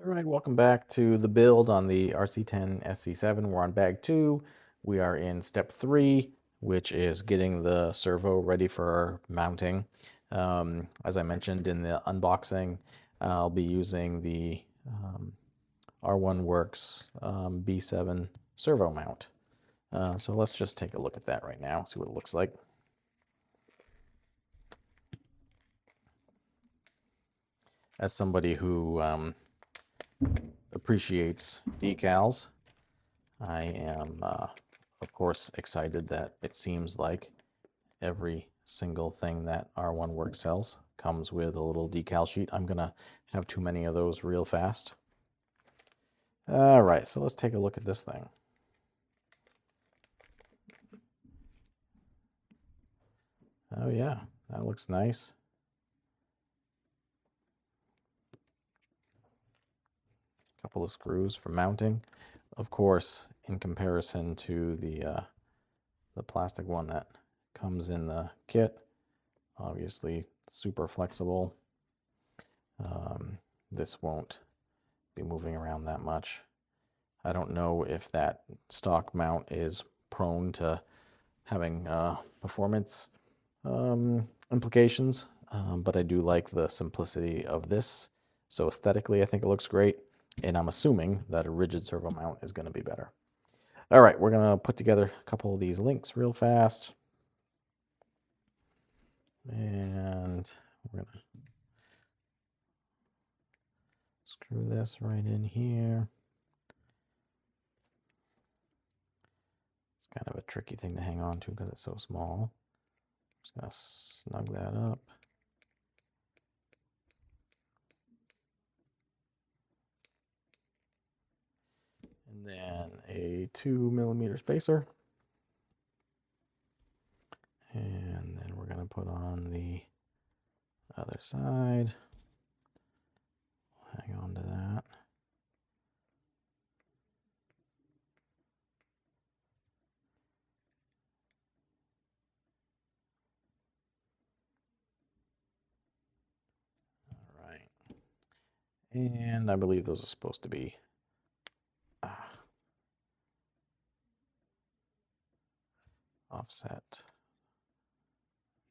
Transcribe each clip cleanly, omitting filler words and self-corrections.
All right, welcome back to the build on the RC10SC7. We're on bag 2. We are in step 3, which is getting the servo ready for mounting. As I mentioned in the unboxing, I'll be using the R1WURKS B7 servo mount. So let's just take a look at that right now, see what it looks like. As somebody who appreciates decals, I am, of course, excited that it seems like every single thing that R1WURKS sells comes with a little decal sheet. I'm going to have too many of those real fast. All right, so let's take a look at this thing. Oh yeah, that looks nice. A couple of screws for mounting. Of course, in comparison to the plastic one that comes in the kit, obviously super flexible. This won't be moving around that much. I don't know if that stock mount is prone to having performance implications, but I do like the simplicity of this. So aesthetically, I think it looks great, and I'm assuming that a rigid servo mount is going to be better. All right, we're going to put together a couple of these links real fast. And we're going to screw this right in here. It's kind of a tricky thing to hang on to because it's so small. Just going to snug that up. And then a 2mm spacer. And then we're going to put on the other side. Hang on to that. All right. And I believe those are supposed to be offset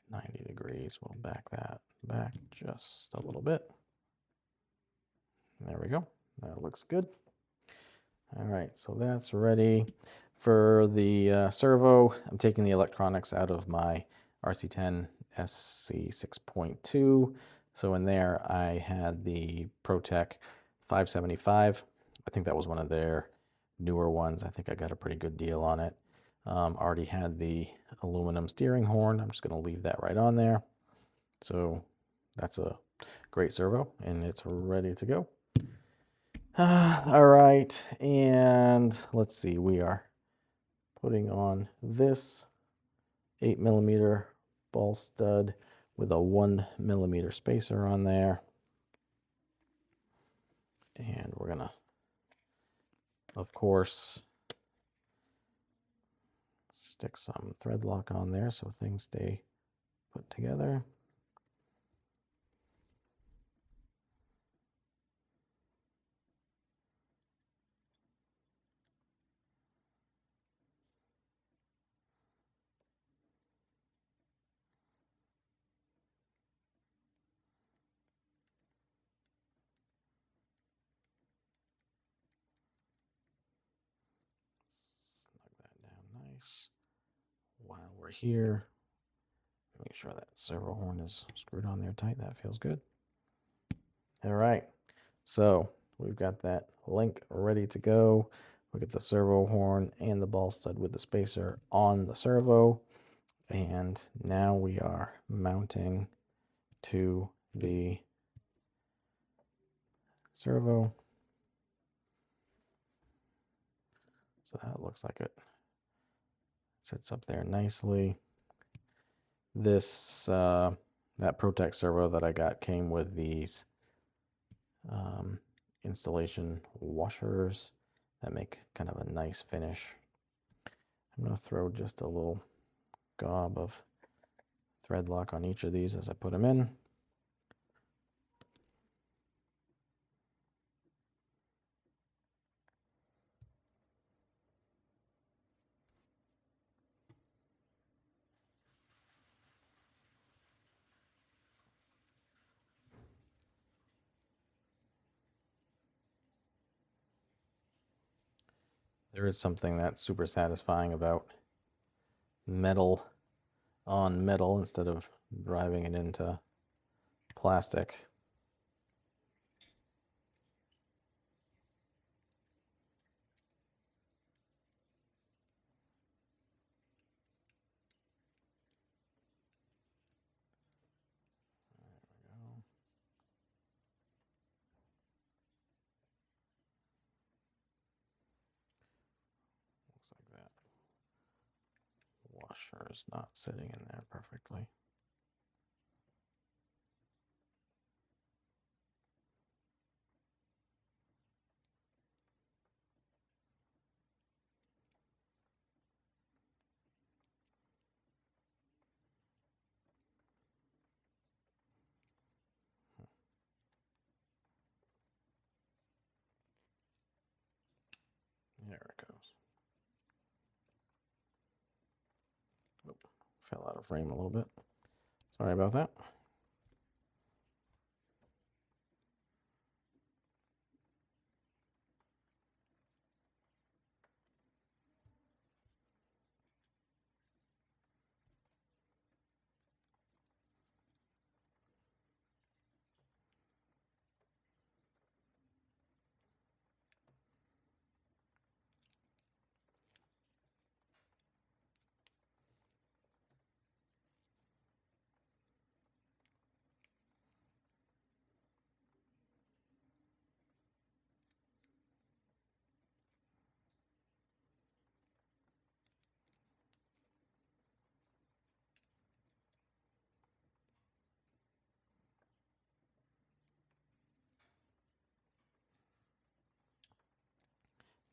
90 degrees. We'll back that back just a little bit. There we go. That looks good. All right, so that's ready. For the servo, I'm taking the electronics out of my RC10SC7. So in there, I had the ProTech 575. I think that was one of their newer ones. I think I got a pretty good deal on it. Already had the aluminum steering horn. I'm just going to leave that right on there. So that's a great servo, and it's ready to go. All right, and let's see, we are putting on this 8mm ball stud with a 1mm spacer on there. And we're gonna, of course, stick some thread lock on there so things stay put together. Snug that down nice. While we're here, make sure that servo horn is screwed on there tight. That feels good. All right, so we've got that link ready to go. We get the servo horn and the ball stud with the spacer on the servo. And now we are mounting to the servo. So that looks like it sits up there nicely. This, that ProTech servo that I got came with these installation washers that make kind of a nice finish. I'm going to throw just a little gob of thread lock on each of these as I put them in. There is something that's super satisfying about metal on metal instead of driving it into plastic. Looks like that washer is not sitting in there perfectly. There it goes. Oh, fell out of frame a little bit. Sorry about that.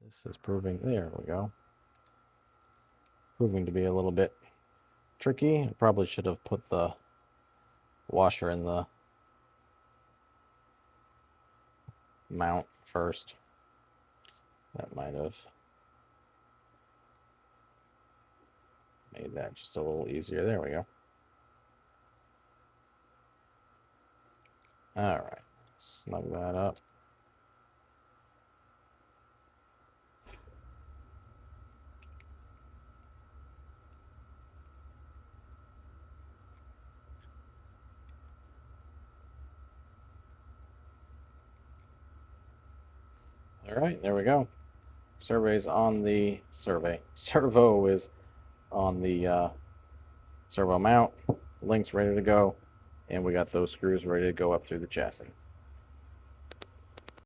This is proving, there we go, proving to be a little bit tricky. I probably should have put the washer in the mount first. That might have made that just a little easier. There we go. All right, snug that up. All right, there we go. Servo is on the servo mount. Link's ready to go, and we got those screws ready to go up through the chassis.